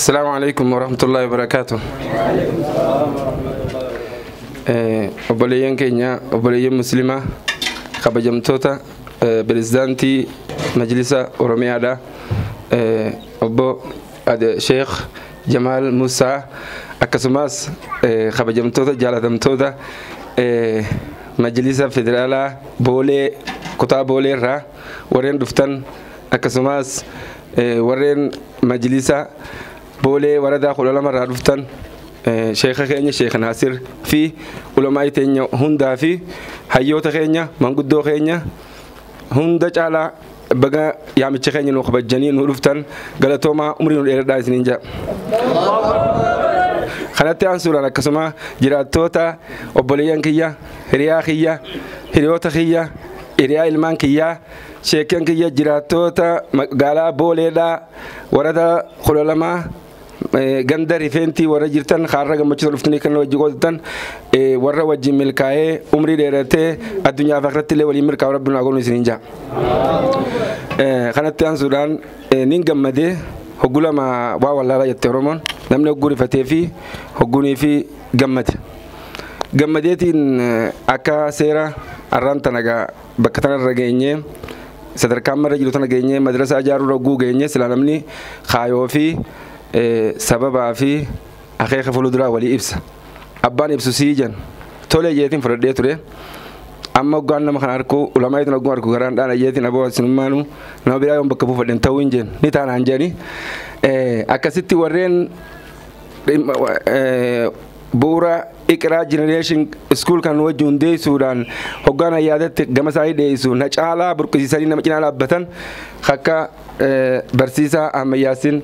السلام عليكم ورحمة الله وبركاته. أبوليين كينيا أبوليين مسلمة خبجمتوتا بريزدانتي مجلس أوروميا دا أبو الشيخ جمال موسى أكسماس خبجمتوتا جالدمتوتا مجلس فدرالا بولي كتا بولي را ورين دفتن أكسماس ورين مجلسة بولي وردا خلال مرة دفتن شيخ خينيا شيخ ناصر في علماء تينيا هندا في حيوت خينيا منقدو خينيا هندا على بقى يعمل خينيا نخبة جنين ودفتن قالتوما عمري الإرادة سنينجا خناتي أنصر على كسمة جراتوتا وبوليان كيا هريا كيا هريوتا كيا هريا إلمان كيا شيكان كيا جراتوتا قالا بولي دا وردا خلالما ganda rifeentii warra jirtan xaarra gammachuu dhuftanii kan wajji godhatan warra wajji milkaa'ee umrii dheeratee addunyaa fi akhiratti illee waliin milkaa'u rabbiin haa godhu isiniin jaa. Kanatti aansuudhaan nin gammadee hoggulama waa wallaalaa jette Oromoon namni hogguu rifatee fi hogguunii fi gammade. Gammadeetiin akka seera arraan tanagaa bakka tanarra geenyee sadarkaan marra jiru tana geenyee madrasaa ijaaruu hogguu geenyee silaa namni kaayoo fi sababa fi akeeka fuuldura walii ibsa abbaan ibsu siijan tole jeetiin fudhadhee ture amma hoggaan nama kana harku ulamaayitiin hoggaan harku garaan dhaana jeetiin aboo sinummaanu nama biraa yoon bakka buufadhen ta'uu hin jeen ni taanaan jeeni akkasitti warreen bu'uura iqraa generation school kan wajji hundeessuudhaan hoggaan ayyaadatti gama isaanii dhiyeessu na caalaa burqisiisanii nama cinaa dhaabbatan akka barsiisaa ammayyaasin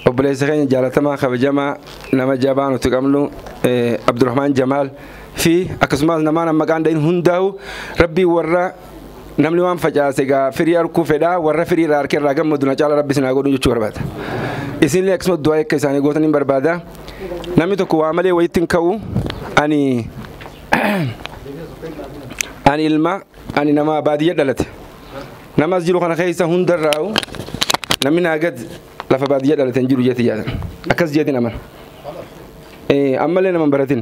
obboleessa keenya jaalatamaa kabajamaa nama jabaa nuti qabnu Abdurrahmaan Jamaal fi akkasumas namaan maqaan dhahin hundaa'u rabbii warra namni waan facaase gaa firii harkuu fedhaa warra firii irraa harkee irraa gammadu na caala rabbi sinaa godhu jechuu barbaada. Isinillee akkasuma du'aa akka isaanii gootan hin barbaada. Namni tokko waa malee wayittiin ka'u ani nama baadiyyaa dhalate. Namas jiru kana keessa hundarraa'u namni naagad lafa baadiyyaa dhalatan jiru jeeti jaadan akkas jeetiin aman ammallee nama baratin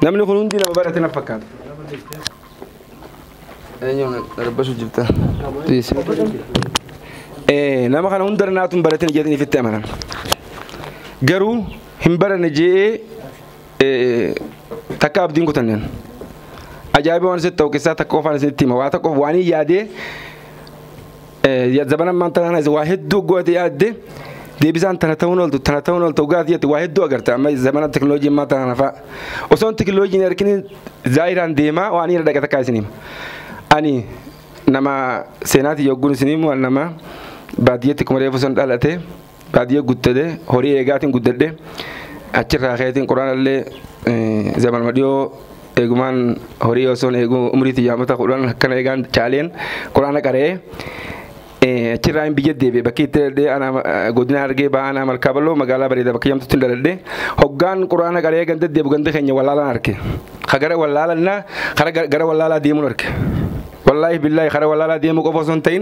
namni kun hundi nama baratin affakkaata darabbasu jirta nama kana hundar naatun baratin jeetiin ifitti amanan garuu hin barane jee takka abdiin kutanneen ajaa'iba waan isitti ta'u keessaa takka qofaan isitti hima waa takka waan yaadee زبنا ما تنا واحد دو قوة يادي دي بيزان تناتون ولتو قاعد يت واحد دو أقرت أما زبنا التكنولوجيا ما تنا فا وصون التكنولوجيا نركني زايران ديما واني ردك تكاسنيم أني نما سناتي يقول سنيم وانما بعديه تكمل يفوسون دالته بعديه قدته هوري إيجاتين قدته أشر راحتين قرآن اللي زبان مديو إيجمان هوري وصون إيجو عمري تجامة قرآن كنا إيجان شالين قرآن كاره أشراين بيجدي بكيت ده أنا قدنا أرجع بأنا مركبلو مقالة بريدة بكيام تطلع ده هجان قرآن كاره كنت ده بقول خنيا ولا لا أركي خجرة ولا لا لنا خجرة ولا لا ديمون أركي والله بالله خجرة ولا لا ديمو كفوسون تين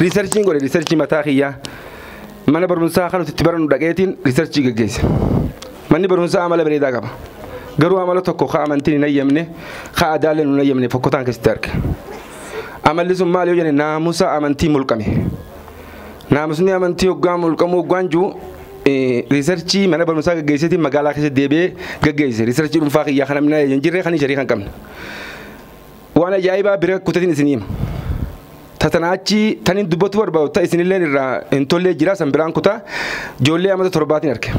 ريسيرشين قولي ريسيرشين متاخية من برمسا خلوا تتبرن دقيقتين ريسيرشين جيس من برمسا عمله بريدة كبا قروا عمله تكو خا منتين نيمني خا دالن نيمني فكوتان كسترك amal lisum maaliyo jene naamusa amantii mulqame naamusni amantii hoggaa mulqamu hoggaanju riisarchii mana barumsaa gaggeessiti magaalaa keessa deebi'ee gaggeesse riisarchii dhuunfaa kiyyaa kana mina hin jirre kan sharii kan qabne waan ajaa'ibaa bira kutatiin isinii tatanaachi tanin dubbatu barbaadu ta isinillee irraa hin tollee jira san biraan kutaa ijoollee amata torbaatiin arge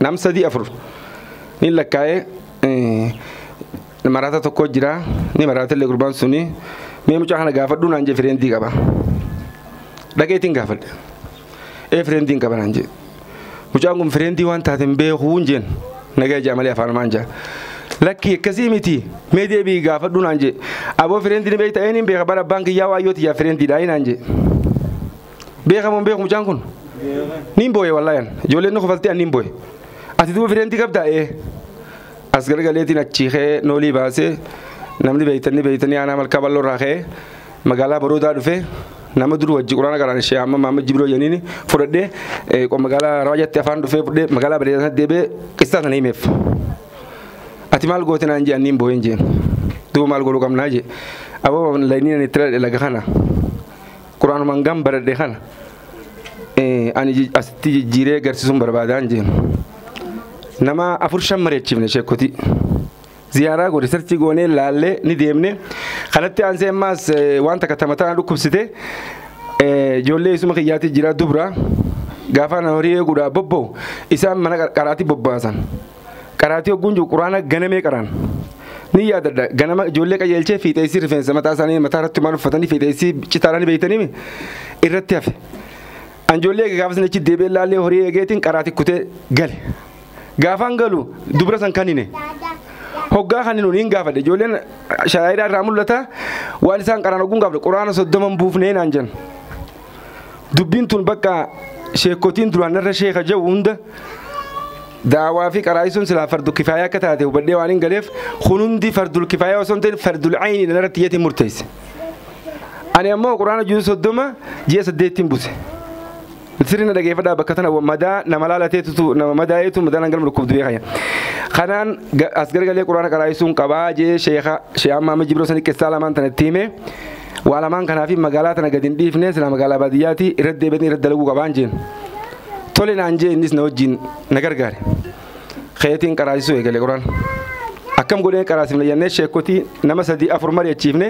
nam sadii afur ni lakkaa'ee maraata tokko jira ni maraata illee gurbaan suni mee mucaa kana gaafadhu naan jee fireentii qaba dhageetiin gaafadhe fireentiin qaba naan jee mucaan kun fireentii waan taateen beekuu jeen nagaa jaamalee afaan maanja lakki akkasii miti mee deebii gaafadhu naan jee aboo fireentiin beekta eenyuun beeka bara baankiyyaa waayyooti yaa fireentii dhaayii naan jee beekamuun beeku mucaan kun niin booye wallaayan ijoolleen nu kofaltee an niin booye ati duuba fireentii qabdaa as gargaleetiin achiikee noolii baasee namni beeytanii aanaa malkaa bal'oo irraa ka'ee magaalaa Boroodaa dhufee nama dur wajji quraana qaraan shee amma Muhammad Jibroo yanini fudhadhe qom magaalaa raajatti afaan dhufee fudhee magaalaa bareedaa deebee qissaa sana himeef ati maal goote naan jee anniin boo'een jeen duuba maal godhuu qabnaa jee aboo layniin ani itti laga kana quraanumaan gam baradhe kana ani asitti jijjiiree agarsiisuun barbaadaan jeen nama 4-5 mareechifne sheekoti ziyaaraa godhe sarchi goonee laallee ni deemne kanatti aansee ammaas wanta katamataa dhukkubsite ijoollee isuma kiyyaatti jira dubra gaafa na horii eeguudha bobba'u isaan mana qaraatii bobbaasan qaraatii hogguun jiru quraana ganamee qaraan ni yaadadha ganama ijoollee qajeelchee fiixeessii rifeensa mataa isaanii mataa irratti maal uffatanii fiixeessii citaadhaan beeytanii irratti hafe anjoollee gaafa sanichi deebee laallee horii eegeetiin qaraatii kutee gale gaafaan galu dubra san kanine hoggaa kaninu niin gaafadhe ijoolleen shaayiraa irraa mul'ata waan isaan qaraan hogguun gaafadhe quraana 30 buufnee naan jan dubbiin tun bakka sheekotiin duraan irra sheeka jawu hunda daawaa fi qaraayisuun silaa fardul kifaayaa akka taate hubadhee waan hin galeef hunundi fardul kifaayaa osoo hin ta'in fardul ayni irratti yeetiin murteesse ani ammoo quraana juzuu 30 ji'a 8 buse sirna dhageeffadhaa bakka tana madaa nama laalateetu nama madaayeetu madaa nangal mulukkuuf dubee kaya kanaan as gargalee quraana qaraayisuun qabaa jee sheekha Muhammad Jibroo sani qissaa lamaan tanatti hime waa lamaan kanaafi magaalaa tana gadi hin dhiifne sila magaalaa baadiyyaati irratti deebiin irratti dalaguu qabaan jeen tole naan jee innis na wajjin na gargaare keetiin qaraasisuu eegale quraan akkam godhee qaraasifne jennee sheekotii nama 3-4 mari'achiifne